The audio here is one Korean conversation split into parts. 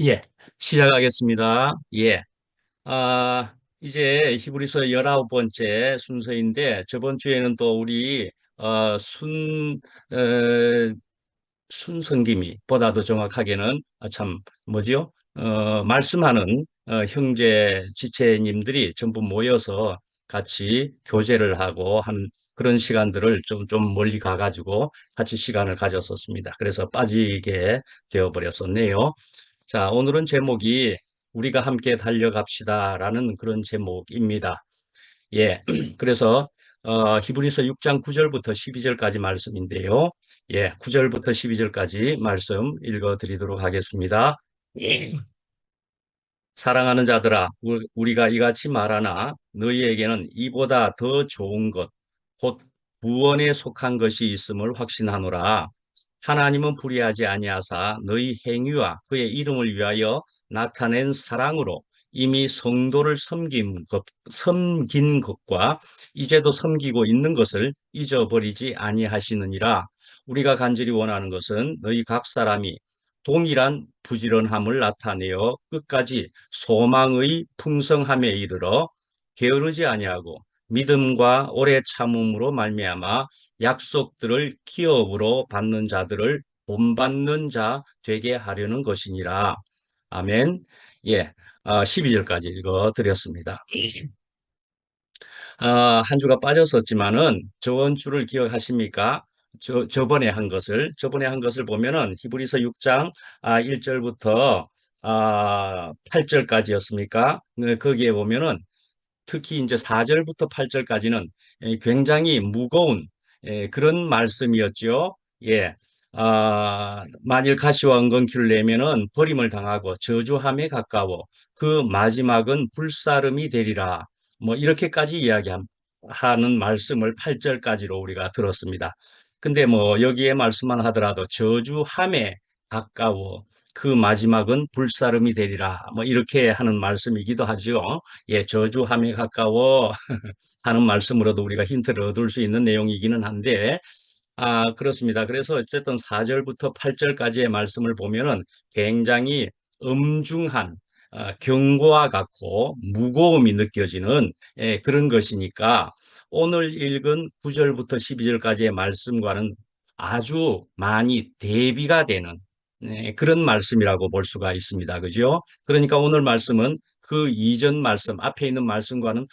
예, 시작하겠습니다. 예. 이제 히브리서 19번째 순서인데, 저번 주에는 또 우리, 어, 순성김이, 보다도 정확하게는, 뭐지요? 말씀하는, 형제 지체님들이 전부 모여서 같이 교제를 하고 한 그런 시간들을 좀 멀리 가가지고 같이 시간을 가졌었습니다. 그래서 빠지게 되어버렸었네요. 자, 오늘은 제목이 우리가 함께 달려갑시다라는 그런 제목입니다. 예. 그래서 히브리서 6장 9절부터 12절까지 말씀인데요. 예, 9절부터 12절까지 말씀 읽어 드리도록 하겠습니다. 예. 사랑하는 자들아, 우리가 이같이 말하나 너희에게는 이보다 더 좋은 것, 곧 구원에 속한 것이 있음을 확신하노라. 하나님은 불의하지 아니하사 너희 행위와 그의 이름을 위하여 나타낸 사랑으로 이미 성도를 섬긴 것과 이제도 섬기고 있는 것을 잊어버리지 아니하시느니라. 우리가 간절히 원하는 것은 너희 각 사람이 동일한 부지런함을 나타내어 끝까지 소망의 풍성함에 이르러 게으르지 아니하고 믿음과 오래 참음으로 말미암아 약속들을 기업으로 받는 자들을 본받는 자 되게 하려는 것이니라. 아멘. 예, 12절까지 읽어 드렸습니다. 한 주가 빠졌었지만은 저번 주를 기억하십니까? 저번에 한 것을 보면은 히브리서 6장 1절부터 8절까지였습니까? 거기에 보면은 특히 이제 4절부터 8절까지는 굉장히 무거운 그런 말씀이었죠. 예. 만일 가시와 은건키를 내면은 버림을 당하고 저주함에 가까워 그 마지막은 불사름이 되리라. 뭐 이렇게까지 이야기하는 말씀을 8절까지로 우리가 들었습니다. 근데 뭐 여기에 말씀만 하더라도 저주함에 가까워 그 마지막은 불사름이 되리라. 뭐 이렇게 하는 말씀이기도 하죠. 예, 저주함에 가까워 하는 말씀으로도 우리가 힌트를 얻을 수 있는 내용이기는 한데, 그렇습니다. 그래서 어쨌든 4절부터 8절까지의 말씀을 보면은 굉장히 엄중한 경고와 같고 무거움이 느껴지는 그런 것이니까 오늘 읽은 9절부터 12절까지의 말씀과는 아주 많이 대비가 되는 그런 말씀이라고 볼 수가 있습니다. 그죠? 그러니까 오늘 말씀은 그 이전 말씀, 앞에 있는 말씀과는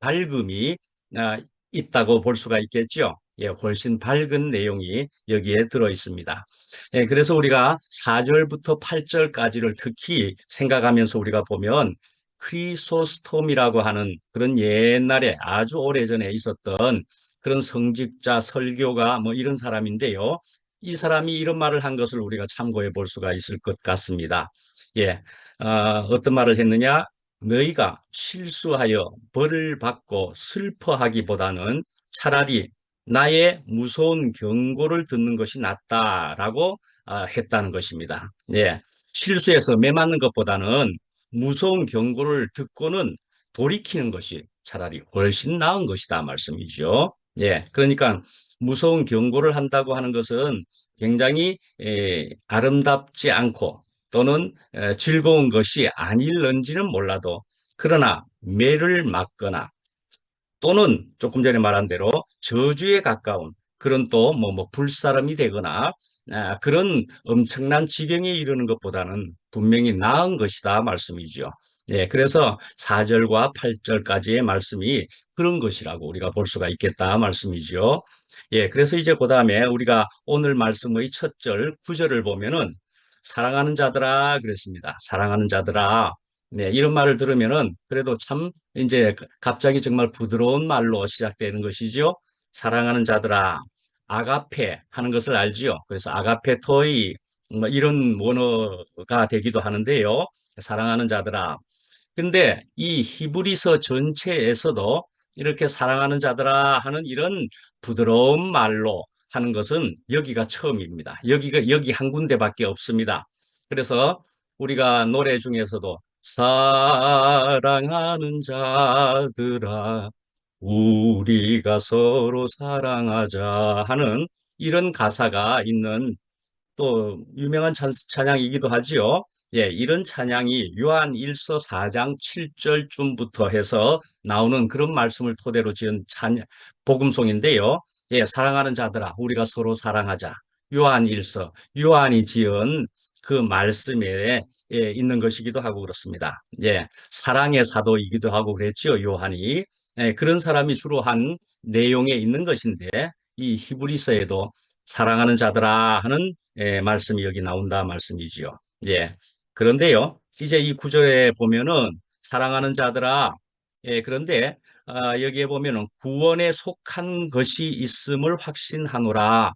밝음이 아, 있다고 볼 수가 있겠죠. 예, 훨씬 밝은 내용이 여기에 들어 있습니다. 예, 그래서 우리가 4절부터 8절까지를 특히 생각하면서 우리가 보면 크리소스톰이라고 하는 그런 옛날에 아주 오래전에 있었던 그런 성직자, 설교가 뭐 이런 사람인데요. 이 사람이 이런 말을 한 것을 우리가 참고해 볼 수가 있을 것 같습니다. 예, 어떤 말을 했느냐? 너희가 실수하여 벌을 받고 슬퍼하기보다는 차라리 나의 무서운 경고를 듣는 것이 낫다라고 했다는 것입니다. 예, 실수해서 매맞는 것보다는 무서운 경고를 듣고는 돌이키는 것이 차라리 훨씬 나은 것이다 말씀이죠. 예, 그러니까 무서운 경고를 한다고 하는 것은 굉장히 아름답지 않고 또는 즐거운 것이 아닐런지는 몰라도 그러나 매를 맞거나 또는 조금 전에 말한 대로 저주에 가까운 그런 또 뭐 불사름이 되거나 그런 엄청난 지경에 이르는 것보다는 분명히 나은 것이다 말씀이죠. 네, 그래서 4절과 8절까지의 말씀이 그런 것이라고 우리가 볼 수가 있겠다 말씀이죠. 예, 그래서 이제 그 다음에 우리가 오늘 말씀의 첫 절, 9절을 보면은 사랑하는 자들아 그랬습니다. 사랑하는 자들아. 네, 이런 말을 들으면은 그래도 참 이제 갑자기 정말 부드러운 말로 시작되는 것이죠. 사랑하는 자들아, 아가페 하는 것을 알지요. 그래서 아가페 토이 뭐 이런 원어가 되기도 하는데요. 사랑하는 자들아. 근데 이 히브리서 전체에서도 이렇게 사랑하는 자들아 하는 이런 부드러운 말로 하는 것은 여기가 처음입니다. 여기 한 군데밖에 없습니다. 그래서 우리가 노래 중에서도 사랑하는 자들아 우리가 서로 사랑하자 하는 이런 가사가 있는 또 유명한 찬양이기도 하지요. 예, 이런 찬양이 요한 1서 4장 7절쯤부터 해서 나오는 그런 말씀을 토대로 지은 복음송인데요. 예, 사랑하는 자들아, 우리가 서로 사랑하자. 요한 1서, 요한이 지은 그 말씀에 있는 것이기도 하고 그렇습니다. 예, 사랑의 사도이기도 하고 그랬지요, 요한이. 예, 그런 사람이 주로 한 내용에 있는 것인데, 이 히브리서에도 사랑하는 자들아 하는 말씀이 여기 나온다 말씀이지요. 예. 그런데요, 이제 이 구절에 보면은 사랑하는 자들아, 그런데 여기에 보면은 구원에 속한 것이 있음을 확신하노라.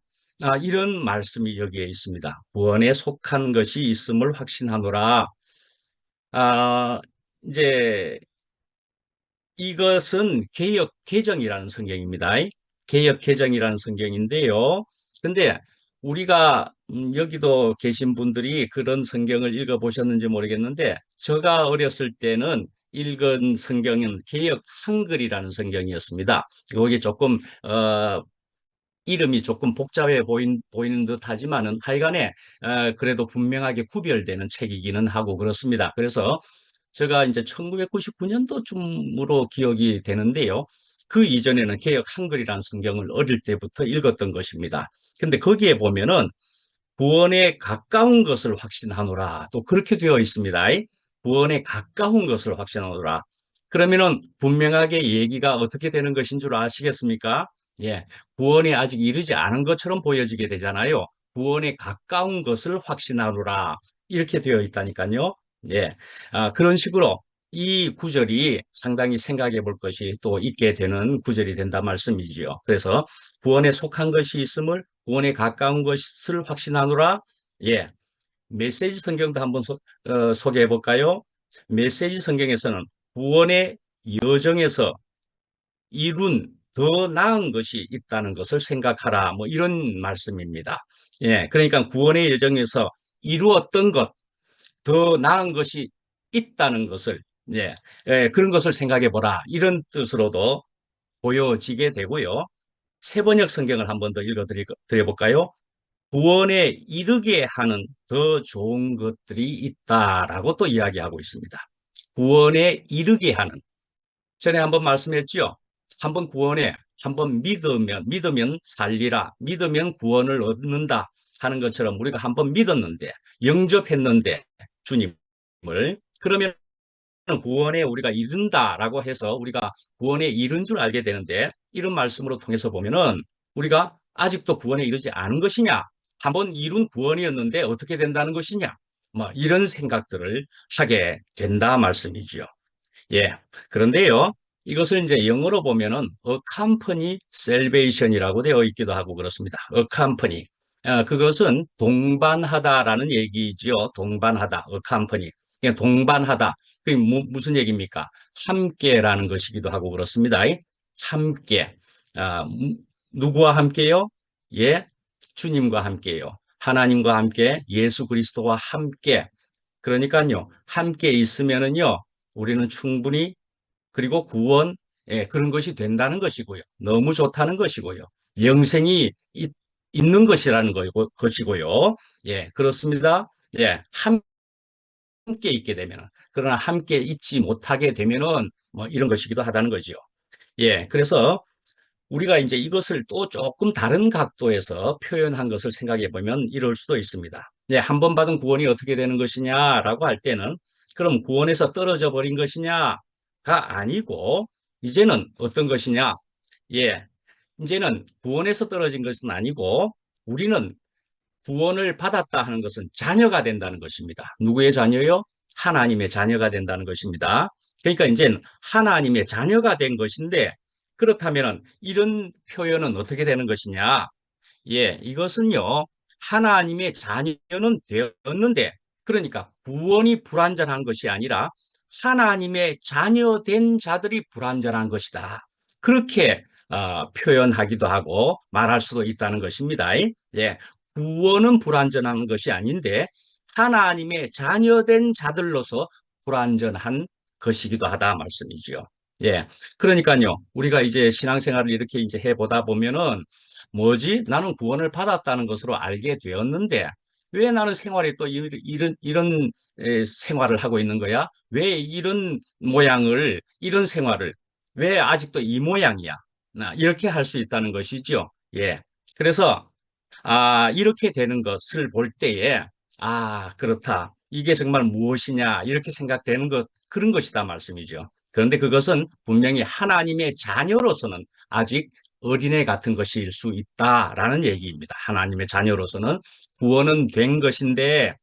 이런 말씀이 여기에 있습니다. 구원에 속한 것이 있음을 확신하노라. 아, 이제 이것은 개역 개정이라는 성경입니다. 개역 개정이라는 성경인데요. 근데 우리가 여기도 계신 분들이 그런 성경을 읽어보셨는지 모르겠는데 제가 어렸을 때는 읽은 성경은 개역 한글이라는 성경이었습니다. 여기 조금 이름이 조금 복잡해 보이는 듯 하지만은 하여간에 그래도 분명하게 구별되는 책이기는 하고 그렇습니다. 그래서 제가 이제 1999년도쯤으로 기억이 되는데요. 그 이전에는 개역 한글이라는 성경을 어릴 때부터 읽었던 것입니다. 근데 거기에 보면은 구원에 가까운 것을 확신하노라. 또 그렇게 되어 있습니다. 구원에 가까운 것을 확신하노라. 그러면은 분명하게 얘기가 어떻게 되는 것인 줄 아시겠습니까? 예. 구원에 아직 이르지 않은 것처럼 보여지게 되잖아요. 구원에 가까운 것을 확신하노라. 이렇게 되어 있다니까요. 예. 그런 식으로 이 구절이 상당히 생각해 볼 것이 또 있게 되는 구절이 된다 말씀이지요. 그래서 구원에 속한 것이 있음을 구원에 가까운 것을 확신하노라. 예. 메시지 성경도 한번 소개해 볼까요? 메시지 성경에서는 구원의 여정에서 이룬 더 나은 것이 있다는 것을 생각하라. 뭐 이런 말씀입니다. 예. 그러니까 구원의 여정에서 이루었던 것, 더 나은 것이 있다는 것을 예, 그런 것을 생각해 보라. 이런 뜻으로도 보여지게 되고요. 세번역 성경을 한번 더 읽어 드려볼까요? 구원에 이르게 하는 더 좋은 것들이 있다라고 또 이야기하고 있습니다. 구원에 이르게 하는. 전에 한번 말씀했죠. 한번 구원에 한번 믿으면 살리라. 믿으면 구원을 얻는다 하는 것처럼 우리가 한번 믿었는데 영접했는데 주님을 그러면 구원에 우리가 이른다라고 해서 우리가 구원에 이른 줄 알게 되는데 이런 말씀으로 통해서 보면은 우리가 아직도 구원에 이르지 않은 것이냐? 한번 이룬 구원이었는데 어떻게 된다는 것이냐? 뭐 이런 생각들을 하게 된다 말씀이지요. 예. 그런데요. 이것을 이제 영어로 보면은 accompany salvation이라고 되어 있기도 하고 그렇습니다. accompany. 그것은 동반하다라는 얘기지요. 동반하다. accompany. 그냥 동반하다. 그게 무슨 얘기입니까? 함께라는 것이기도 하고 그렇습니다. 함께. 누구와 함께요? 예. 주님과 함께요. 하나님과 함께, 예수 그리스도와 함께. 그러니까요. 함께 있으면은요. 우리는 충분히 그리고 구원 그런 것이 된다는 것이고요. 너무 좋다는 것이고요. 영생이 있는 것이라는 것이고요. 예, 그렇습니다. 예, 함께 있게 되면 그러나 함께 있지 못하게 되면은 뭐 이런 것이기도 하다는 거죠. 예, 그래서 우리가 이제 이것을 또 조금 다른 각도에서 표현한 것을 생각해 보면 이럴 수도 있습니다. 예, 한 번 받은 구원이 어떻게 되는 것이냐라고 할 때는 그럼 구원에서 떨어져 버린 것이냐가 아니고 이제는 어떤 것이냐? 예, 이제는 구원에서 떨어진 것은 아니고 우리는 구원을 받았다 하는 것은 자녀가 된다는 것입니다. 누구의 자녀요? 하나님의 자녀가 된다는 것입니다. 그러니까 이제 하나님의 자녀가 된 것인데 그렇다면 이런 표현은 어떻게 되는 것이냐? 예, 이것은요. 하나님의 자녀는 되었는데 그러니까 구원이 불완전한 것이 아니라 하나님의 자녀된 자들이 불완전한 것이다. 그렇게 표현하기도 하고 말할 수도 있다는 것입니다. 예, 구원은 불완전한 것이 아닌데 하나님의 자녀된 자들로서 불완전한 것이기도 하다 말씀이지요. 예, 그러니까요. 우리가 이제 신앙생활을 이렇게 이제 해보다 보면은 뭐지? 나는 구원을 받았다는 것으로 알게 되었는데 왜 나는 생활에 또 이런 생활을 하고 있는 거야? 왜 이런 모양을, 이런 생활을, 왜 아직도 이 모양이야? 이렇게 할 수 있다는 것이죠. 예. 그래서 이렇게 되는 것을 볼 때에, 그렇다. 이게 정말 무엇이냐, 이렇게 생각되는 것, 그런 것이다 말씀이죠. 그런데 그것은 분명히 하나님의 자녀로서는 아직 어린애 같은 것일 수 있다라는 얘기입니다. 하나님의 자녀로서는 구원은 된 것인데,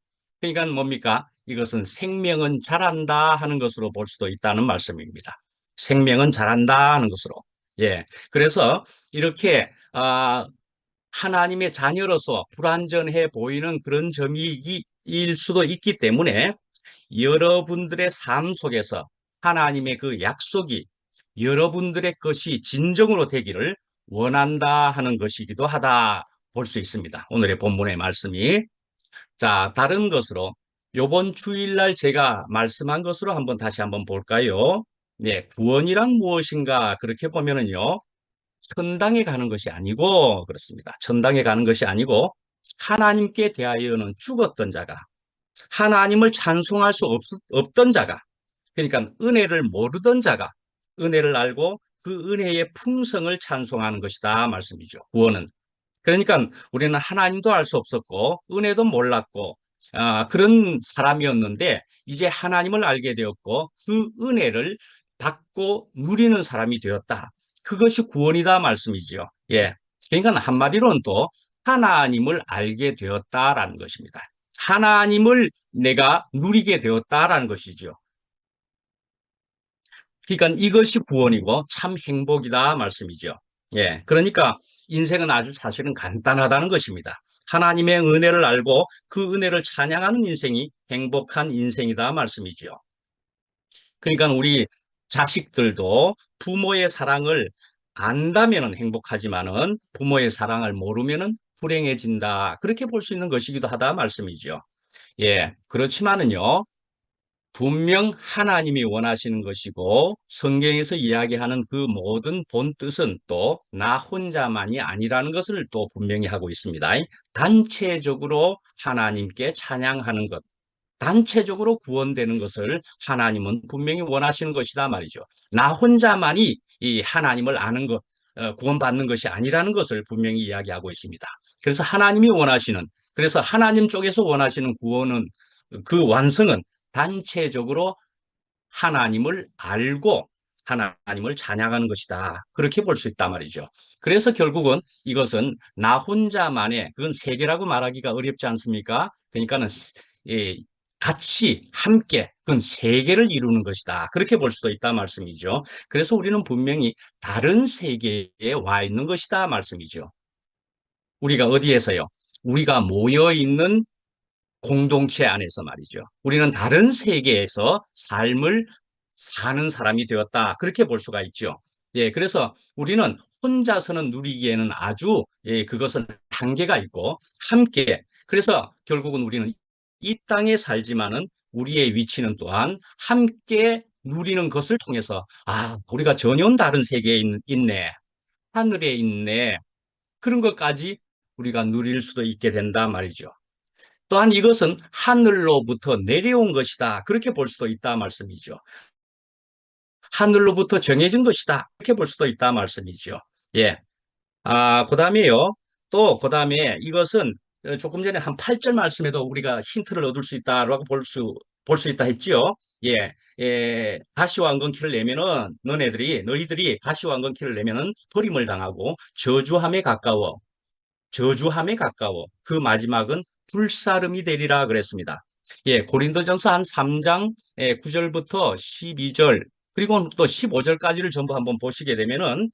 그러니까 뭡니까? 이것은 생명은 자란다 하는 것으로 볼 수도 있다는 말씀입니다. 생명은 자란다 하는 것으로. 예. 그래서 이렇게, 하나님의 자녀로서 불완전해 보이는 그런 점일 수도 있기 때문에 여러분들의 삶 속에서 하나님의 그 약속이 여러분들의 것이 진정으로 되기를 원한다 하는 것이기도 하다 볼 수 있습니다. 오늘의 본문의 말씀이. 자, 다른 것으로 요번 주일날 제가 말씀한 것으로 다시 한번 볼까요? 네, 구원이란 무엇인가? 그렇게 보면은요. 천당에 가는 것이 아니고 그렇습니다. 천당에 가는 것이 아니고 하나님께 대하여는 죽었던 자가 하나님을 찬송할 수 없던 자가 그러니까 은혜를 모르던 자가 은혜를 알고 그 은혜의 풍성을 찬송하는 것이다 말씀이죠. 구원은. 그러니까 우리는 하나님도 알 수 없었고 은혜도 몰랐고 그런 사람이었는데 이제 하나님을 알게 되었고 그 은혜를 받고 누리는 사람이 되었다. 그것이 구원이다 말씀이죠. 예. 그러니까 한마디로는 또 하나님을 알게 되었다라는 것입니다. 하나님을 내가 누리게 되었다라는 것이죠. 그러니까 이것이 구원이고 참 행복이다 말씀이죠. 예. 그러니까 인생은 아주 사실은 간단하다는 것입니다. 하나님의 은혜를 알고 그 은혜를 찬양하는 인생이 행복한 인생이다 말씀이죠. 그러니까 우리 자식들도 부모의 사랑을 안다면은 행복하지만은 부모의 사랑을 모르면은 불행해진다. 그렇게 볼 수 있는 것이기도 하다 말씀이죠. 예. 그렇지만은요. 분명 하나님이 원하시는 것이고 성경에서 이야기하는 그 모든 본 뜻은 또 나 혼자만이 아니라는 것을 또 분명히 하고 있습니다. 단체적으로 하나님께 찬양하는 것, 단체적으로 구원되는 것을 하나님은 분명히 원하시는 것이다 말이죠. 나 혼자만이 이 하나님을 아는 것, 구원받는 것이 아니라는 것을 분명히 이야기하고 있습니다. 그래서 하나님이 원하시는, 그래서 하나님 쪽에서 원하시는 구원은 그 완성은 단체적으로 하나님을 알고 하나님을 찬양하는 것이다. 그렇게 볼 수 있단 말이죠. 그래서 결국은 이것은 나 혼자만의 그건 세계라고 말하기가 어렵지 않습니까? 그러니까는 예, 같이 함께 그건 세계를 이루는 것이다. 그렇게 볼 수도 있다 말씀이죠. 그래서 우리는 분명히 다른 세계에 와 있는 것이다 말씀이죠. 우리가 어디에서요? 우리가 모여 있는 공동체 안에서 말이죠. 우리는 다른 세계에서 삶을 사는 사람이 되었다. 그렇게 볼 수가 있죠. 예, 그래서 우리는 혼자서는 누리기에는 아주 그것은 한계가 있고 함께 그래서 결국은 우리는 이 땅에 살지만은 우리의 위치는 또한 함께 누리는 것을 통해서 우리가 전혀 다른 세계에 있네. 하늘에 있네. 그런 것까지 우리가 누릴 수도 있게 된다 말이죠. 또한 이것은 하늘로부터 내려온 것이다. 그렇게 볼 수도 있다 말씀이죠. 하늘로부터 정해진 것이다. 그렇게 볼 수도 있다 말씀이죠. 예. 그다음에요. 또 그다음에 이것은 조금 전에 한 8절 말씀에도 우리가 힌트를 얻을 수 있다라고 볼 수 있다 했지요. 예. 가시와 엉겅퀴를 내면은 너희들이 가시와 엉겅퀴를 내면은 버림을 당하고 저주함에 가까워 그 마지막은 불사름이 되리라 그랬습니다. 예, 고린도전서 한 3장 9절부터 12절 그리고 또 15절까지를 전부 한번 보시게 되면은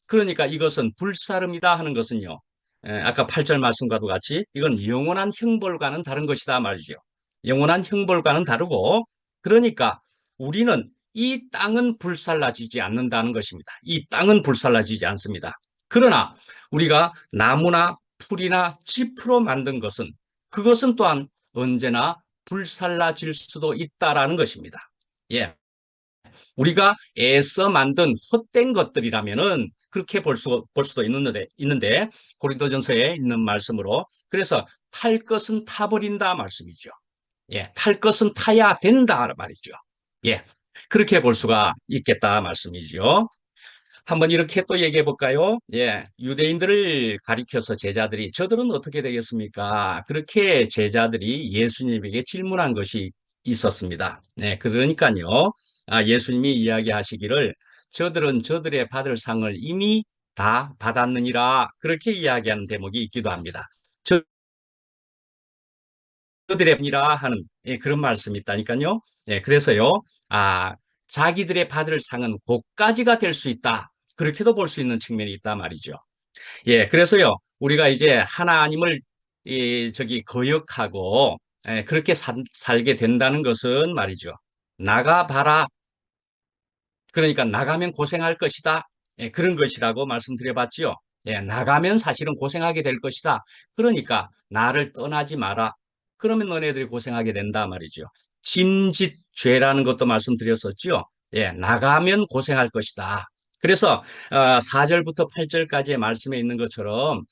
그러니까 이것은 불사름이다 하는 것은요. 아까 8절 말씀과도 같이 이건 영원한 형벌과는 다른 것이다 말이죠. 영원한 형벌과는 다르고 그러니까 우리는 이 땅은 불살라지지 않는다는 것입니다. 이 땅은 불살라지지 않습니다. 그러나 우리가 나무나 풀이나 짚으로 만든 것은 그것은 또한 언제나 불살라질 수도 있다라는 것입니다. 예. 우리가 애써 만든 헛된 것들이라면은 그렇게 볼 수도 있는데 고린도전서에 있는 말씀으로 그래서 탈 것은 타버린다 말씀이죠. 예, 탈 것은 타야 된다 말이죠. 예, 그렇게 볼 수가 있겠다 말씀이죠. 한번 이렇게 또 얘기해 볼까요? 예, 유대인들을 가리켜서 제자들이 저들은 어떻게 되겠습니까? 그렇게 제자들이 예수님에게 질문한 것이 있었습니다. 네, 그러니까요. 예수님이 이야기하시기를 저들은 저들의 받을 상을 이미 다 받았느니라 그렇게 이야기하는 대목이 있기도 합니다. 저들의 이라 하는 예, 그런 말씀이 있다니까요. 예, 그래서요. 아, 자기들의 받을 상은 복까지가 될 수 있다. 그렇게도 볼 수 있는 측면이 있다 말이죠. 예, 그래서요, 우리가 이제 하나님을 저기 거역하고 그렇게 살게 된다는 것은 말이죠. 나가봐라. 그러니까 나가면 고생할 것이다. 예, 그런 것이라고 말씀드려봤지요. 예, 나가면 사실은 고생하게 될 것이다. 그러니까 나를 떠나지 마라. 그러면 너네들이 고생하게 된다 말이죠. 짐짓죄라는 것도 말씀드렸었죠. 예, 나가면 고생할 것이다. 그래서 4절부터 8절까지의 말씀에 있는 것처럼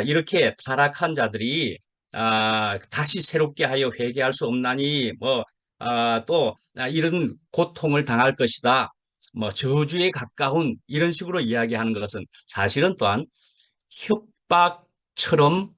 이렇게 타락한 자들이 다시 새롭게 하여 회개할 수 없나니 또 이런 고통을 당할 것이다. 저주에 가까운 이런 식으로 이야기하는 것은 사실은 또한 협박처럼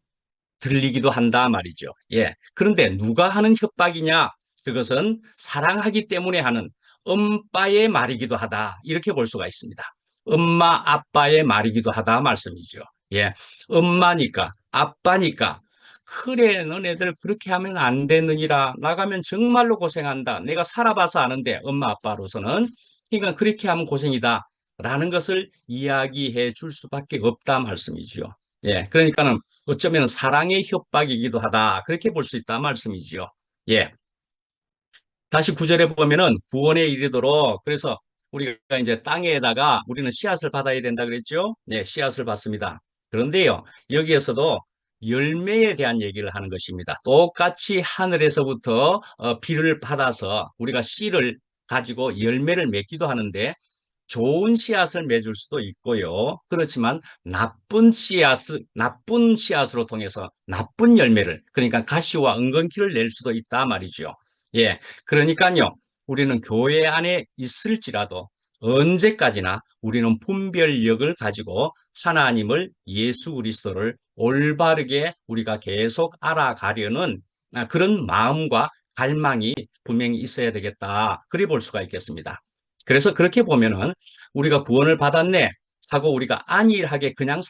들리기도 한다 말이죠. 예. 그런데 누가 하는 협박이냐? 그것은 사랑하기 때문에 하는 엄빠의 말이기도 하다. 이렇게 볼 수가 있습니다. 엄마, 아빠의 말이기도 하다 말씀이죠. 예. 엄마니까, 아빠니까. 그래, 너네들 그렇게 하면 안 되느니라. 나가면 정말로 고생한다. 내가 살아봐서 아는데, 엄마, 아빠로서는. 그러니까 그렇게 하면 고생이다. 라는 것을 이야기해 줄 수밖에 없다 말씀이죠. 예. 그러니까는 어쩌면 사랑의 협박이기도 하다. 그렇게 볼 수 있다 말씀이지요. 예. 다시 구절에 보면은 구원에 이르도록 그래서 우리가 이제 땅에다가 우리는 씨앗을 받아야 된다 그랬죠? 네, 씨앗을 받습니다. 그런데요, 여기에서도 열매에 대한 얘기를 하는 것입니다. 똑같이 하늘에서부터 비를 받아서 우리가 씨를 가지고 열매를 맺기도 하는데 좋은 씨앗을 맺을 수도 있고요. 그렇지만 나쁜 씨앗으로 통해서 나쁜 열매를, 그러니까 가시와 은근키를 낼 수도 있다 말이죠. 예. 그러니까요. 우리는 교회 안에 있을지라도 언제까지나 우리는 분별력을 가지고 하나님을 예수 그리스도를 올바르게 우리가 계속 알아가려는 그런 마음과 갈망이 분명히 있어야 되겠다. 그리 볼 수가 있겠습니다. 그래서 그렇게 보면은 우리가 구원을 받았네 하고 우리가 안일하게 그냥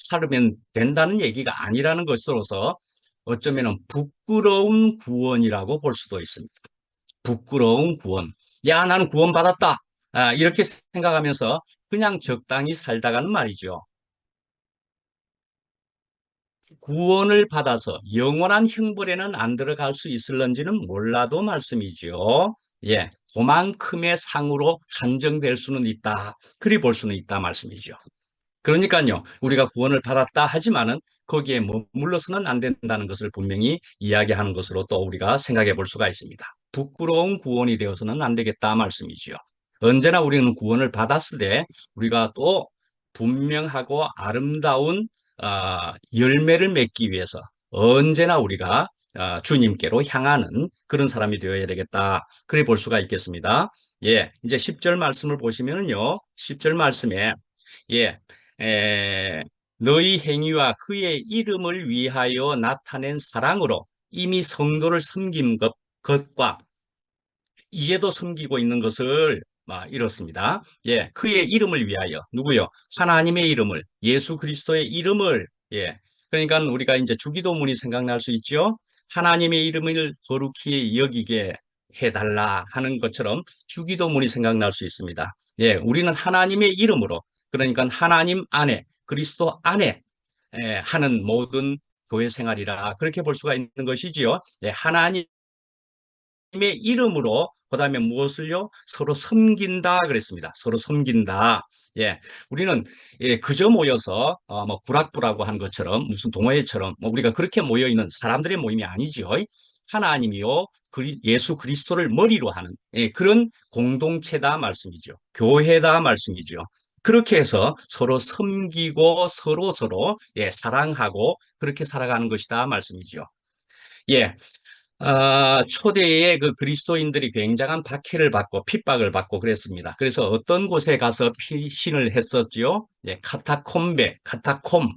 살면 된다는 얘기가 아니라는 것으로서 어쩌면 부끄러운 구원이라고 볼 수도 있습니다. 부끄러운 구원. 야, 나는 구원받았다. 이렇게 생각하면서 그냥 적당히 살다가는 말이죠. 구원을 받아서 영원한 형벌에는 안 들어갈 수 있을런지는 몰라도 말씀이죠. 예, 그만큼의 상으로 한정될 수는 있다. 그리 볼 수는 있다 말씀이죠. 그러니까요, 우리가 구원을 받았다 하지만은 거기에 머물러서는 안 된다는 것을 분명히 이야기하는 것으로 또 우리가 생각해 볼 수가 있습니다. 부끄러운 구원이 되어서는 안 되겠다 말씀이죠. 언제나 우리는 구원을 받았으되 우리가 또 분명하고 아름다운 열매를 맺기 위해서 언제나 우리가 주님께로 향하는 그런 사람이 되어야 되겠다. 그래 볼 수가 있겠습니다. 예, 이제 10절 말씀을 보시면은요. 10절 말씀에 예, 에, 너희 행위와 그의 이름을 위하여 나타낸 사랑으로 이미 성도를 섬긴 것과 이제도 섬기고 있는 것을 이렇습니다. 예, 그의 이름을 위하여 누구요? 하나님의 이름을 예수 그리스도의 이름을 예. 그러니까 우리가 이제 주기도문이 생각날 수 있죠. 하나님의 이름을 거룩히 여기게 해달라 하는 것처럼 주기도문이 생각날 수 있습니다. 예, 우리는 하나님의 이름으로 그러니까 하나님 안에 그리스도 안에 하는 모든 교회 생활이라 그렇게 볼 수가 있는 것이지요. 예, 하나님 의 이름으로 그다음에 무엇을요? 서로 섬긴다 그랬습니다. 서로 섬긴다. 예, 우리는 그저 모여서 뭐 구락부라고 하는 것처럼 무슨 동호회처럼 뭐 우리가 그렇게 모여 있는 사람들의 모임이 아니죠. 하나님이요 예수 그리스도를 머리로 하는 그런 공동체다 말씀이죠. 교회다 말씀이죠. 그렇게 해서 서로 섬기고 서로 사랑하고 그렇게 살아가는 것이다 말씀이죠. 예, 초대에 그 그리스도인들이 굉장한 박해를 받고 핍박을 받고 그랬습니다. 그래서 어떤 곳에 가서 피신을 했었지요? 예, 카타콤,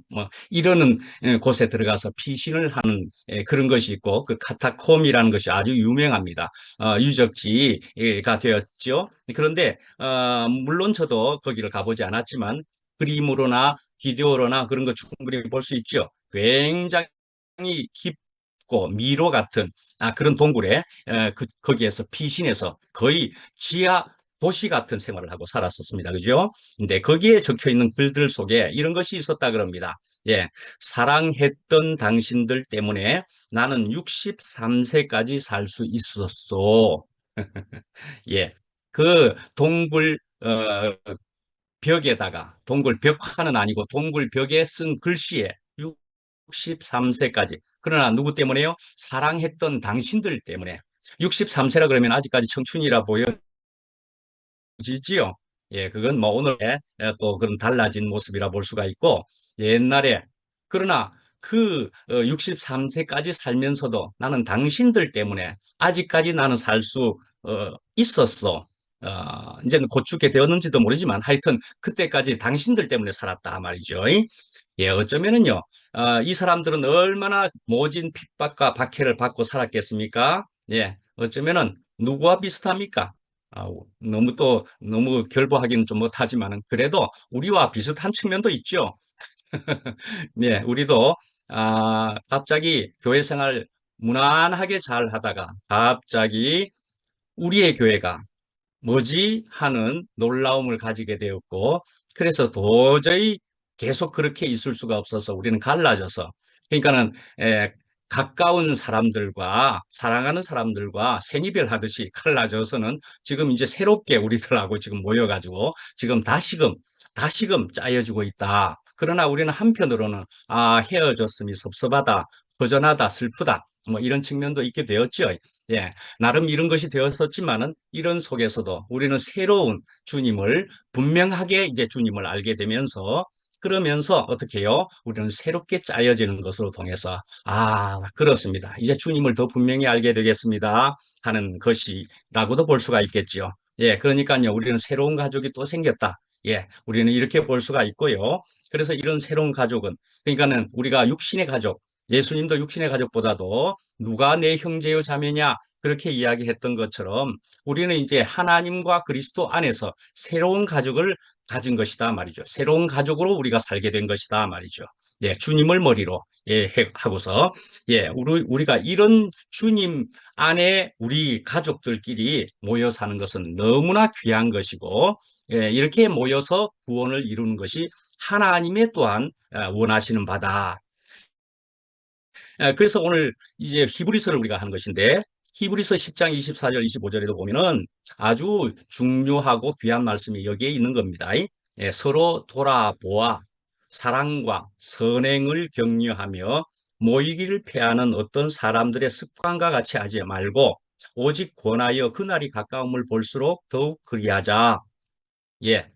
뭐, 이러는 곳에 들어가서 피신을 하는 그런 것이 있고, 그 카타콤이라는 것이 아주 유명합니다. 유적지가 되었죠. 그런데, 물론 저도 거기를 가보지 않았지만, 그림으로나 비디오로나 그런 거 충분히 볼 수 있죠. 굉장히 깊고 미로 같은 그런 동굴에 거기에서 피신해서 거의 지하 도시 같은 생활을 하고 살았었습니다. 그죠? 근데 거기에 적혀 있는 글들 속에 이런 것이 있었다 그럽니다. 예, 사랑했던 당신들 때문에 나는 63세까지 살 수 있었어. 예, 그 동굴 벽에다가 동굴 벽화는 아니고 동굴 벽에 쓴 글씨에 63세까지. 그러나 누구 때문에요? 사랑했던 당신들 때문에. 63세라 그러면 아직까지 청춘이라 보여지지요. 예, 그건 뭐 오늘의 또 그런 달라진 모습이라 볼 수가 있고, 옛날에, 그러나 그 63세까지 살면서도 나는 당신들 때문에 아직까지 나는 살 수 있었어. 이제는 곧 죽게 되었는지도 모르지만 하여튼 그때까지 당신들 때문에 살았다 말이죠. 예, 어쩌면은요, 이 사람들은 얼마나 모진 핍박과 박해를 받고 살았겠습니까? 예, 어쩌면은 누구와 비슷합니까? 너무 결부하기는 좀 못하지만은 그래도 우리와 비슷한 측면도 있죠. 예, 우리도 갑자기 교회 생활 무난하게 잘 하다가 갑자기 우리의 교회가 뭐지 하는 놀라움을 가지게 되었고, 그래서 도저히 계속 그렇게 있을 수가 없어서 우리는 갈라져서, 그러니까는 가까운 사람들과 사랑하는 사람들과 생이별 하듯이 갈라져서는 지금 이제 새롭게 우리들하고 지금 모여가지고 지금 다시금 짜여지고 있다. 그러나 우리는 한편으로는 헤어졌음이 섭섭하다, 허전하다, 슬프다, 뭐 이런 측면도 있게 되었죠. 예, 나름 이런 것이 되었었지만은 이런 속에서도 우리는 새로운 주님을 분명하게 이제 주님을 알게 되면서 그러면서 어떻게 해요? 우리는 새롭게 짜여지는 것으로 통해서 그렇습니다. 이제 주님을 더 분명히 알게 되겠습니다 하는 것이라고도 볼 수가 있겠죠. 예, 그러니까요. 우리는 새로운 가족이 또 생겼다. 예, 우리는 이렇게 볼 수가 있고요. 그래서 이런 새로운 가족은 그러니까는 우리가 육신의 가족, 예수님도 육신의 가족보다도 누가 내 형제요 자매냐 그렇게 이야기했던 것처럼 우리는 이제 하나님과 그리스도 안에서 새로운 가족을 가진 것이다 말이죠. 새로운 가족으로 우리가 살게 된 것이다 말이죠. 예, 주님을 머리로 하고서 우리가 이런 주님 안에 우리 가족들끼리 모여 사는 것은 너무나 귀한 것이고 이렇게 모여서 구원을 이루는 것이 하나님의 또한 원하시는 바다. 그래서 오늘 이제 히브리서를 우리가 하는 것인데 히브리서 10장 24절 25절에도 보면은 아주 중요하고 귀한 말씀이 여기에 있는 겁니다. 서로 돌아보아 사랑과 선행을 격려하며 모이기를 패하는 어떤 사람들의 습관과 같이 하지 말고 오직 권하여 그날이 가까움을 볼수록 더욱 그리하자. 예.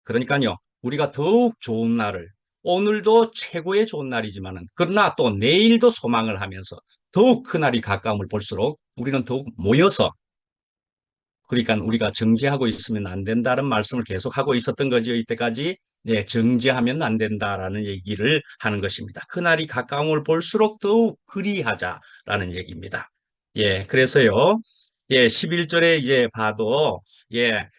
그러니까요, 우리가 더욱 좋은 날을, 오늘도 최고의 좋은 날이지만은, 그러나 또 내일도 소망을 하면서 더욱 그 날이 가까움을 볼수록 우리는 더욱 모여서, 그러니까 우리가 정지하고 있으면 안 된다는 말씀을 계속 하고 있었던 거죠, 이때까지. 네, 정지하면 안 된다라는 얘기를 하는 것입니다. 그날이 가까움을 볼수록 더욱 그리하자라는 얘기입니다. 예, 그래서요, 11절에 봐도, 예,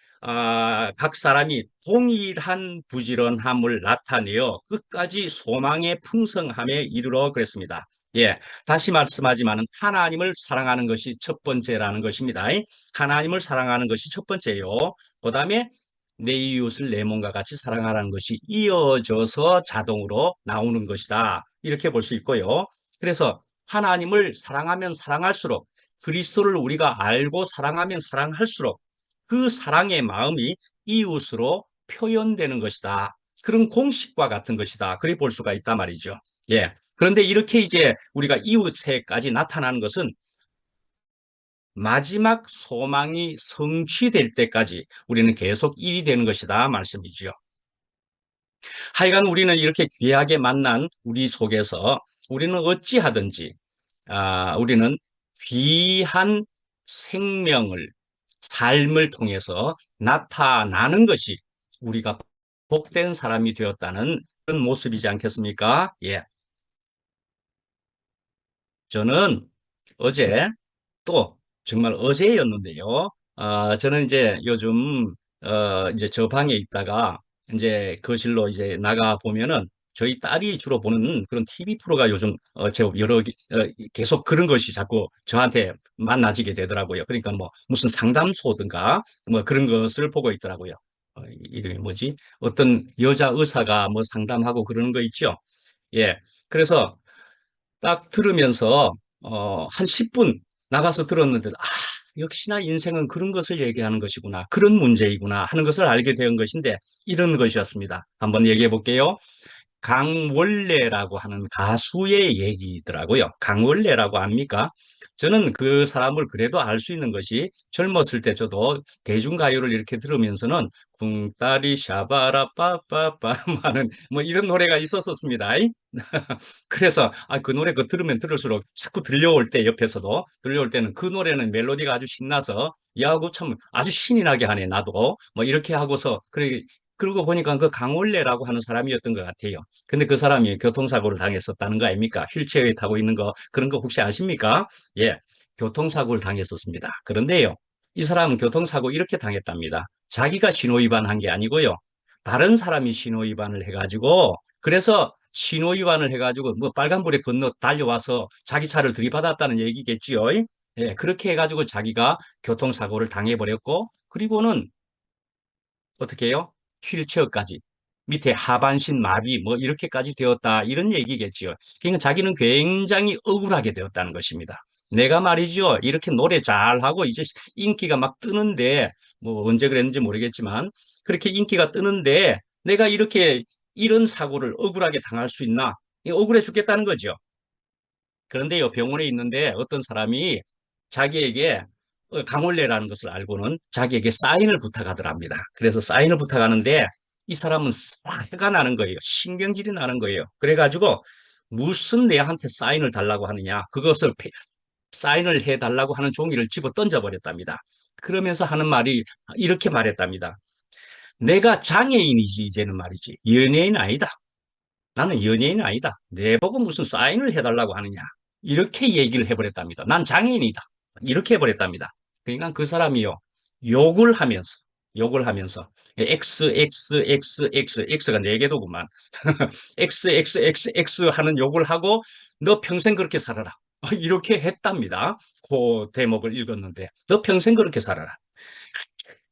각 사람이 동일한 부지런함을 나타내어 끝까지 소망의 풍성함에 이르러 그랬습니다. 예, 다시 말씀하지만 하나님을 사랑하는 것이 첫 번째라는 것입니다. 하나님을 사랑하는 것이 첫 번째요. 그 다음에 내 이웃을 내 몸과 같이 사랑하라는 것이 이어져서 자동으로 나오는 것이다. 이렇게 볼 수 있고요. 그래서 하나님을 사랑하면 사랑할수록 그리스도를 우리가 알고 사랑하면 사랑할수록 그 사랑의 마음이 이웃으로 표현되는 것이다. 그런 공식과 같은 것이다. 그리 볼 수가 있단 말이죠. 예. 그런데 이렇게 이제 우리가 이웃에까지 나타나는 것은 마지막 소망이 성취될 때까지 우리는 계속 일이 되는 것이다 말씀이지요. 하여간 우리는 이렇게 귀하게 만난 우리 속에서 우리는 어찌하든지 우리는 귀한 생명을 삶을 통해서 나타나는 것이 우리가 복된 사람이 되었다는 그런 모습이지 않겠습니까? 예. 저는 어제 또 정말 어제였는데요. 저는 이제 요즘 이제 저 방에 있다가 이제 거실로 이제 나가 보면은 저희 딸이 주로 보는 그런 TV 프로가 요즘 제법 계속 그런 것이 자꾸 저한테 만나지게 되더라고요. 그러니까 뭐 무슨 상담소든가 뭐 그런 것을 보고 있더라고요. 이름이 뭐지? 어떤 여자 의사가 뭐 상담하고 그러는 거 있죠. 예. 그래서 딱 들으면서 한 10분 나가서 들었는데 역시나 인생은 그런 것을 얘기하는 것이구나. 그런 문제이구나 하는 것을 알게 된 것인데 이런 것이었습니다. 한번 얘기해 볼게요. 강원래라고 하는 가수의 얘기더라고요. 강원래라고 압니까? 저는 그 사람을 그래도 알 수 있는 것이 젊었을 때 저도 대중가요를 이렇게 들으면서는 궁따리 샤바라 빠빠빠 하는 뭐 이런 노래가 있었었습니다. 그래서 그 노래 그 들으면 들을수록 자꾸 들려올 때 옆에서도 들려올 때는 그 노래는 멜로디가 아주 신나서 야, 그 참 아주 신이 나게 하네 나도 뭐 이렇게 하고서 그래 그러고 보니까 그 강원래라고 하는 사람이었던 것 같아요. 근데 그 사람이 교통사고를 당했었다는 거 아닙니까? 휠체어에 타고 있는 거 그런 거 혹시 아십니까? 예, 교통사고를 당했었습니다. 그런데요, 이 사람은 교통사고 이렇게 당했답니다. 자기가 신호위반한 게 아니고요. 다른 사람이 신호위반을 해가지고 그래서 신호위반을 해가지고 뭐 빨간불에 건너 달려와서 자기 차를 들이받았다는 얘기겠지요. 예, 그렇게 해가지고 자기가 교통사고를 당해버렸고 그리고는 어떻게 해요? 휠체어까지 밑에 하반신 마비 뭐 이렇게까지 되었다 이런 얘기겠지요. 그러니까 자기는 굉장히 억울하게 되었다는 것입니다. 내가 말이죠. 이렇게 노래 잘하고 이제 인기가 막 뜨는데 뭐 언제 그랬는지 모르겠지만 그렇게 인기가 뜨는데 내가 이렇게 이런 사고를 억울하게 당할 수 있나? 억울해 죽겠다는 거죠. 그런데요, 병원에 있는데 어떤 사람이 자기에게 강원래라는 것을 알고는 자기에게 사인을 부탁하더랍니다. 그래서 사인을 부탁하는데 이 사람은 화가 나는 거예요. 신경질이 나는 거예요. 그래가지고 무슨 내한테 사인을 달라고 하느냐. 그것을 사인을 해달라고 하는 종이를 집어 던져버렸답니다. 그러면서 하는 말이 이렇게 말했답니다. 내가 장애인이지, 이제는 말이지. 연예인 아니다. 나는 연예인 아니다. 내보고 무슨 사인을 해달라고 하느냐. 이렇게 얘기를 해버렸답니다. 난 장애인이다. 이렇게 해버렸답니다. 그러니까 그 사람이요. 욕을 하면서, 욕을 하면서, X가 네 개도구만. XXXX 하는 욕을 하고, 너 평생 그렇게 살아라. 이렇게 했답니다. 그 대목을 읽었는데, 너 평생 그렇게 살아라.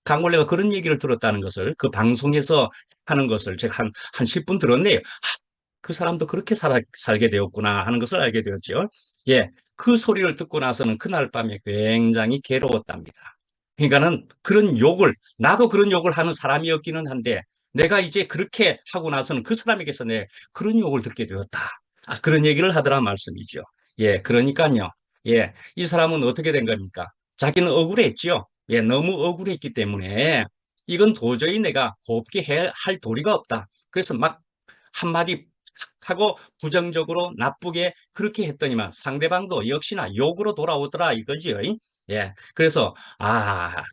강원래가 그런 얘기를 들었다는 것을, 그 방송에서 하는 것을 제가 한 10분 들었네요. 그 사람도 그렇게 살게 되었구나 하는 것을 알게 되었죠. 예. 그 소리를 듣고 나서는 그날 밤에 굉장히 괴로웠답니다. 그러니까는 그런 욕을, 나도 그런 욕을 하는 사람이었기는 한데, 내가 이제 그렇게 하고 나서는 그 사람에게서 내 그런 욕을 듣게 되었다. 그런 얘기를 하더라 말씀이죠. 예, 그러니까요. 예, 이 사람은 어떻게 된 겁니까? 자기는 억울했지요. 예, 너무 억울했기 때문에 이건 도저히 내가 곱게 할 도리가 없다. 그래서 막 한마디 하고 부정적으로 나쁘게 그렇게 했더니만 상대방도 역시나 욕으로 돌아오더라 이거지요. 예. 그래서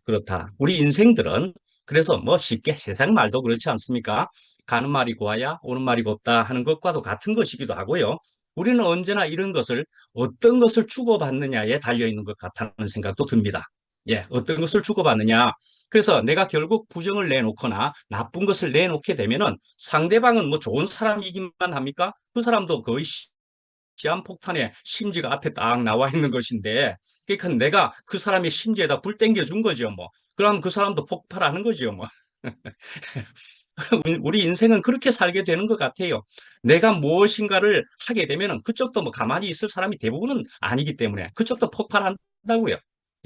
그렇다. 우리 인생들은 그래서 뭐 쉽게 세상 말도 그렇지 않습니까? 가는 말이 고와야 오는 말이 곱다 하는 것과도 같은 것이기도 하고요. 우리는 언제나 이런 것을 어떤 것을 주고받느냐에 달려 있는 것 같다는 생각도 듭니다. 예, 어떤 것을 주고받느냐. 그래서 내가 결국 부정을 내놓거나 나쁜 것을 내놓게 되면은 상대방은 뭐 좋은 사람이기만 합니까? 그 사람도 거의 시한폭탄에 심지가 앞에 딱 나와 있는 것인데, 그러니까 내가 그 사람의 심지에다 불 땡겨 준 거죠, 뭐. 그럼 그 사람도 폭발하는 거죠, 뭐. 우리 인생은 그렇게 살게 되는 것 같아요. 내가 무엇인가를 하게 되면은 그쪽도 뭐 가만히 있을 사람이 대부분은 아니기 때문에 그쪽도 폭발한다고요.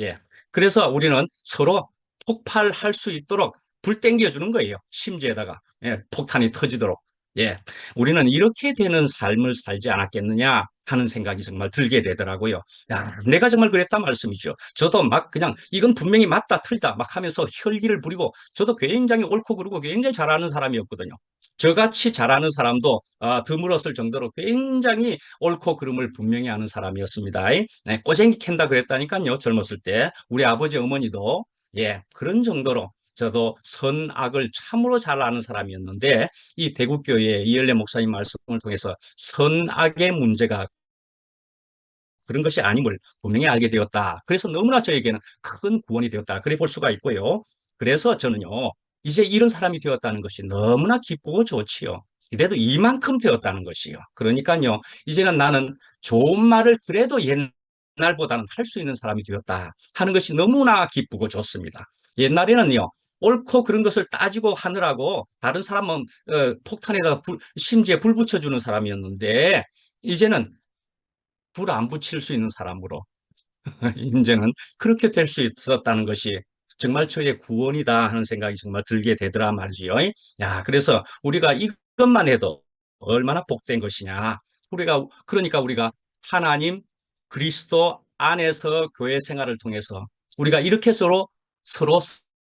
예. 그래서 우리는 서로 폭발할 수 있도록 불 땡겨 주는 거예요. 심지에다가 예, 폭탄이 터지도록. 예, 우리는 이렇게 되는 삶을 살지 않았겠느냐 하는 생각이 정말 들게 되더라고요. 야, 내가 정말 그랬단 말씀이죠. 저도 막 그냥 이건 분명히 맞다, 틀리다 막 하면서 혈기를 부리고 저도 굉장히 옳고 그르고 굉장히 잘하는 사람이었거든요. 저같이 잘하는 사람도 드물었을 정도로 굉장히 옳고 그름을 분명히 아는 사람이었습니다. 네, 꼬쟁이 캔다 그랬다니까요. 젊었을 때. 우리 아버지 어머니도 예, 그런 정도로 저도 선악을 참으로 잘 아는 사람이었는데 이 대국교회 이열래 목사님 말씀을 통해서 선악의 문제가 그런 것이 아님을 분명히 알게 되었다. 그래서 너무나 저에게는 큰 구원이 되었다. 그래 볼 수가 있고요. 그래서 저는요, 이제 이런 사람이 되었다는 것이 너무나 기쁘고 좋지요. 그래도 이만큼 되었다는 것이요. 그러니까요, 이제는 나는 좋은 말을 그래도 옛날보다는 할 수 있는 사람이 되었다 하는 것이 너무나 기쁘고 좋습니다. 옛날에는요, 옳고 그런 것을 따지고 하느라고 다른 사람은 폭탄에다가 심지에 불 붙여주는 사람이었는데, 이제는 불 안 붙일 수 있는 사람으로 이제는 그렇게 될 수 있었다는 것이 정말 저의 구원이다 하는 생각이 정말 들게 되더라 말이지요. 야, 그래서 우리가 이것만 해도 얼마나 복된 것이냐. 그러니까 우리가 하나님 그리스도 안에서 교회 생활을 통해서 우리가 이렇게 서로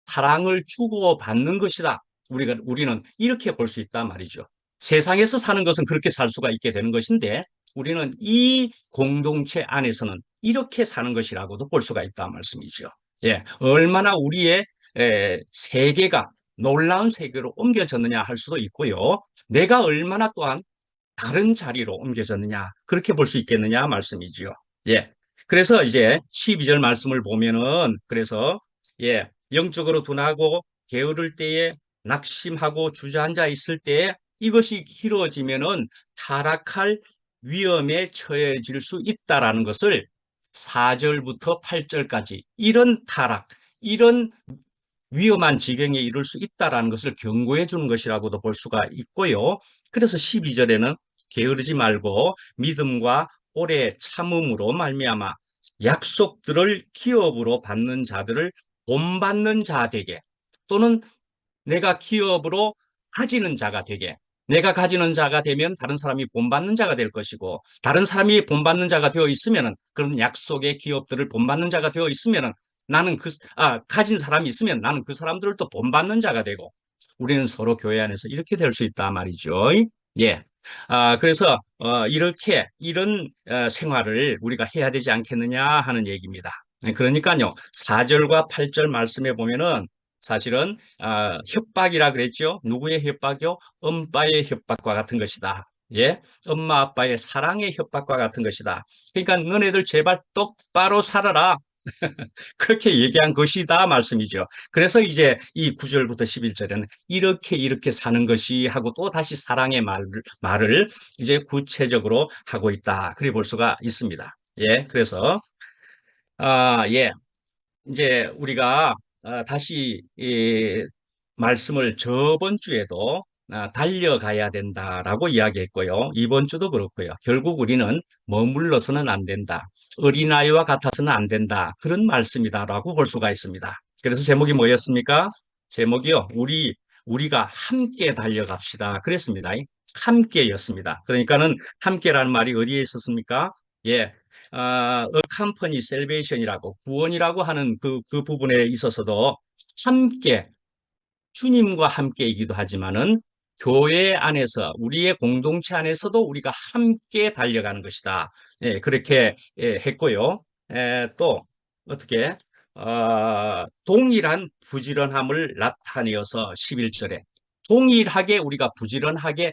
사랑을 주고받는 것이다. 우리는 이렇게 볼 수 있단 말이죠. 세상에서 사는 것은 그렇게 살 수가 있게 되는 것인데 우리는 이 공동체 안에서는 이렇게 사는 것이라고도 볼 수가 있다 말씀이죠. 예, 얼마나 우리의 세계가 놀라운 세계로 옮겨졌느냐 할 수도 있고요. 내가 얼마나 또한 다른 자리로 옮겨졌느냐 그렇게 볼 수 있겠느냐 말씀이지요. 예. 그래서 이제 12절 말씀을 보면은 그래서 예, 영적으로 둔하고 게으를 때에 낙심하고 주저앉아 있을 때에 이것이 길어지면은 타락할 위험에 처해질 수 있다라는 것을 4절부터 8절까지 이런 타락, 이런 위험한 지경에 이를 수 있다라는 것을 경고해 주는 것이라고도 볼 수가 있고요. 그래서 12절에는 게으르지 말고 믿음과 오래 참음으로 말미암아 약속들을 기업으로 받는 자들을 본받는 자 되게 또는 내가 기업으로 가지는 자가 되게 내가 가지는 자가 되면 다른 사람이 본받는 자가 될 것이고 다른 사람이 본받는 자가 되어 있으면 그런 약속의 기업들을 본받는 자가 되어 있으면 나는 가진 사람이 있으면 나는 그 사람들을 또 본받는 자가 되고 우리는 서로 교회 안에서 이렇게 될 수 있다 말이죠. 예. 그래서 이렇게 이런 생활을 우리가 해야 되지 않겠느냐 하는 얘기입니다. 그러니까요. 4절과 8절 말씀에 보면은 사실은 협박이라 그랬죠. 누구의 협박이요? 엄빠의 협박과 같은 것이다. 예, 엄마 아빠의 사랑의 협박과 같은 것이다. 그러니까 너네들 제발 똑바로 살아라. 그렇게 얘기한 것이다 말씀이죠. 그래서 이제 이 9절부터 11절에는 이렇게 사는 것이 하고 또 다시 사랑의 말을 이제 구체적으로 하고 있다. 그래 볼 수가 있습니다. 예, 그래서 예, 이제 우리가 다시 이 말씀을 저번 주에도 달려가야 된다라고 이야기했고요. 이번 주도 그렇고요. 결국 우리는 머물러서는 안 된다. 어린아이와 같아서는 안 된다. 그런 말씀이다라고 볼 수가 있습니다. 그래서 제목이 뭐였습니까? 제목이요. 우리가 함께 달려갑시다. 그랬습니다. 함께였습니다. 그러니까는 함께라는 말이 어디에 있었습니까? 예, A Company Salvation이라고 구원이라고 하는 그 부분에 있어서도 함께 주님과 함께이기도 하지만은 교회 안에서 우리의 공동체 안에서도 우리가 함께 달려가는 것이다. 예, 그렇게 했고요. 또 어떻게 동일한 부지런함을 나타내어서 11절에 동일하게 우리가 부지런하게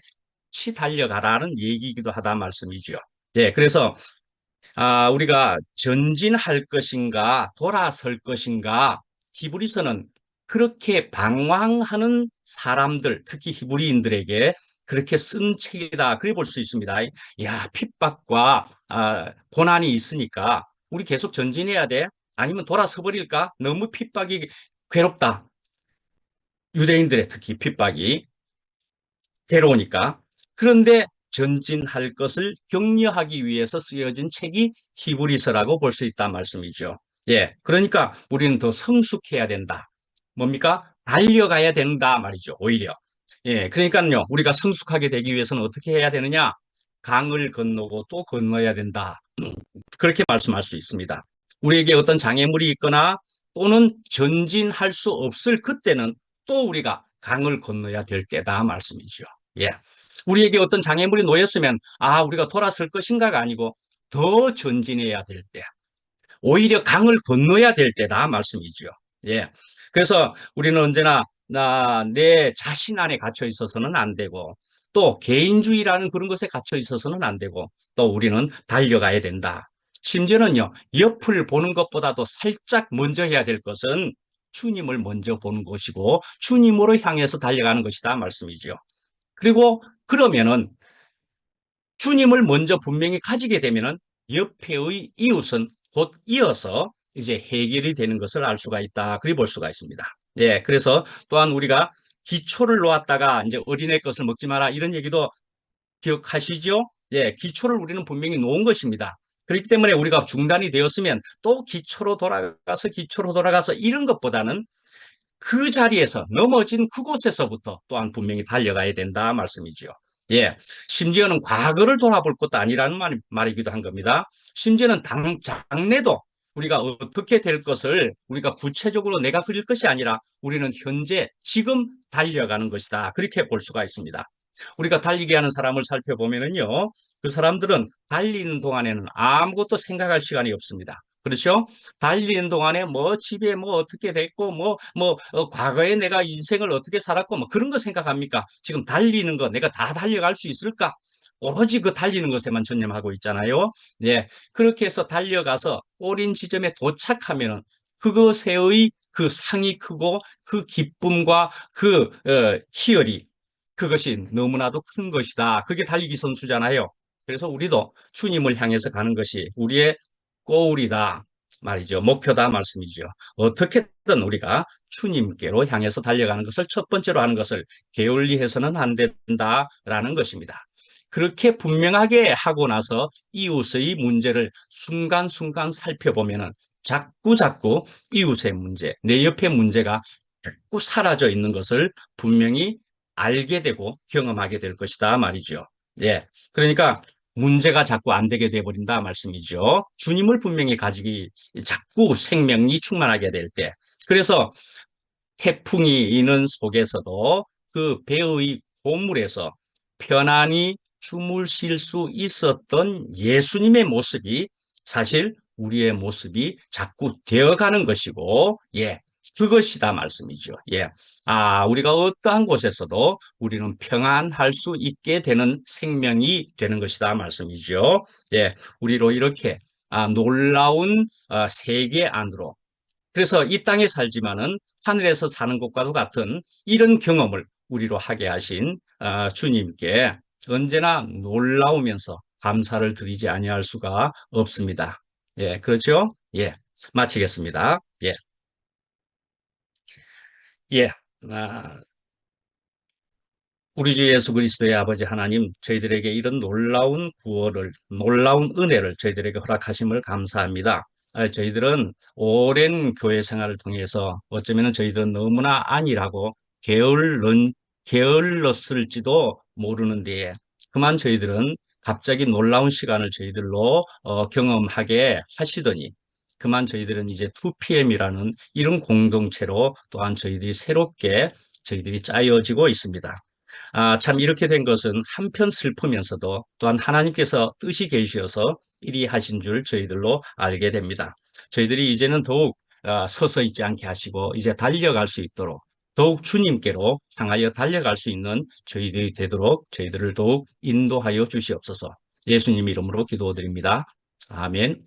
같이 달려가라는 얘기이기도 하다 말씀이죠. 예, 그래서 우리가 전진할 것인가, 돌아설 것인가, 히브리서는 그렇게 방황하는 사람들, 특히 히브리인들에게 그렇게 쓴 책이다. 그래 볼 수 있습니다. 야, 핍박과 고난이 있으니까 우리 계속 전진해야 돼. 아니면 돌아서 버릴까? 너무 핍박이 괴롭다. 유대인들의 특히 핍박이. 괴로우니까. 그런데 전진할 것을 격려하기 위해서 쓰여진 책이 히브리서라고 볼 수 있단 말씀이죠. 예. 그러니까 우리는 더 성숙해야 된다. 뭡니까? 달려가야 된다 말이죠. 오히려. 예, 그러니까요, 우리가 성숙하게 되기 위해서는 어떻게 해야 되느냐? 강을 건너고 또 건너야 된다. 그렇게 말씀할 수 있습니다. 우리에게 어떤 장애물이 있거나 또는 전진할 수 없을 그때는 또 우리가 강을 건너야 될 때다 말씀이죠. 예. 우리에게 어떤 장애물이 놓였으면 우리가 돌아설 것인가가 아니고 더 전진해야 될 때, 오히려 강을 건너야 될 때다 말씀이죠. 예. 그래서 우리는 언제나 내 자신 안에 갇혀 있어서는 안 되고 또 개인주의라는 그런 것에 갇혀 있어서는 안 되고 또 우리는 달려가야 된다. 심지어는요, 옆을 보는 것보다도 살짝 먼저 해야 될 것은 주님을 먼저 보는 것이고 주님으로 향해서 달려가는 것이다 말씀이죠. 그리고 그러면은 주님을 먼저 분명히 가지게 되면은 옆에의 이웃은 곧 이어서 이제 해결이 되는 것을 알 수가 있다. 그리 볼 수가 있습니다. 예, 그래서 또한 우리가 기초를 놓았다가 이제 어린애 것을 먹지 마라 이런 얘기도 기억하시죠? 예, 기초를 우리는 분명히 놓은 것입니다. 그렇기 때문에 우리가 중단이 되었으면 또 기초로 돌아가서 이런 것보다는 그 자리에서 넘어진 그곳에서부터 또한 분명히 달려가야 된다 말씀이지요. 예, 심지어는 과거를 돌아볼 것도 아니라는 말이기도 한 겁니다. 심지어는 장래도 우리가 어떻게 될 것을 우리가 구체적으로 내가 그릴 것이 아니라 우리는 현재 지금 달려가는 것이다. 그렇게 볼 수가 있습니다. 우리가 달리게 하는 사람을 살펴보면은요, 그 사람들은 달리는 동안에는 아무것도 생각할 시간이 없습니다. 그렇죠? 달리는 동안에 뭐 집에 뭐 어떻게 됐고 과거에 내가 인생을 어떻게 살았고 뭐 그런 거 생각합니까? 지금 달리는 거 내가 다 달려갈 수 있을까? 오로지 그 달리는 것에만 전념하고 있잖아요. 네. 그렇게 해서 달려가서 오린 지점에 도착하면은 그것의 그 상이 크고 그 기쁨과 그 희열이 그것이 너무나도 큰 것이다. 그게 달리기 선수잖아요. 그래서 우리도 주님을 향해서 가는 것이 우리의 고울이다 말이죠. 목표다 말씀이죠. 어떻게든 우리가 주님께로 향해서 달려가는 것을 첫 번째로 하는 것을 게을리해서는 안 된다라는 것입니다. 그렇게 분명하게 하고 나서 이웃의 문제를 순간순간 살펴보면은 자꾸 이웃의 문제, 내 옆의 문제가 자꾸 사라져 있는 것을 분명히 알게 되고 경험하게 될 것이다 말이죠. 예. 그러니까 문제가 자꾸 안 되게 돼버린다 말씀이죠. 주님을 분명히 가지기 자꾸 생명이 충만하게 될 때. 그래서 태풍이 이는 속에서도 그 배의 고물에서 편안히 춤을 쉴 수 있었던 예수님의 모습이 사실 우리의 모습이 자꾸 되어가는 것이고, 예, 그것이다 말씀이죠. 예. 우리가 어떠한 곳에서도 우리는 평안할 수 있게 되는 생명이 되는 것이다 말씀이죠. 예, 우리로 이렇게 놀라운 세계 안으로 그래서 이 땅에 살지만은 하늘에서 사는 것과도 같은 이런 경험을 우리로 하게 하신 주님께 언제나 놀라우면서 감사를 드리지 아니할 수가 없습니다. 예, 그렇죠? 예, 마치겠습니다. 예, 예. 아, 우리 주 예수 그리스도의 아버지 하나님, 저희들에게 이런 놀라운 구원을, 놀라운 은혜를 저희들에게 허락하심을 감사합니다. 저희들은 오랜 교회 생활을 통해서 어쩌면 저희들은 너무나 안일하고 게을렀을지도 모르는데, 그만 저희들은 갑자기 놀라운 시간을 저희들로 경험하게 하시더니, 그만 저희들은 이제 2PM이라는 이런 공동체로 또한 저희들이 새롭게 저희들이 짜여지고 있습니다. 참 이렇게 된 것은 한편 슬프면서도 또한 하나님께서 뜻이 계셔서 이리 하신 줄 저희들로 알게 됩니다. 저희들이 이제는 더욱 서서 있지 않게 하시고 이제 달려갈 수 있도록 더욱 주님께로 향하여 달려갈 수 있는 저희들이 되도록 저희들을 더욱 인도하여 주시옵소서. 예수님 이름으로 기도드립니다. 아멘.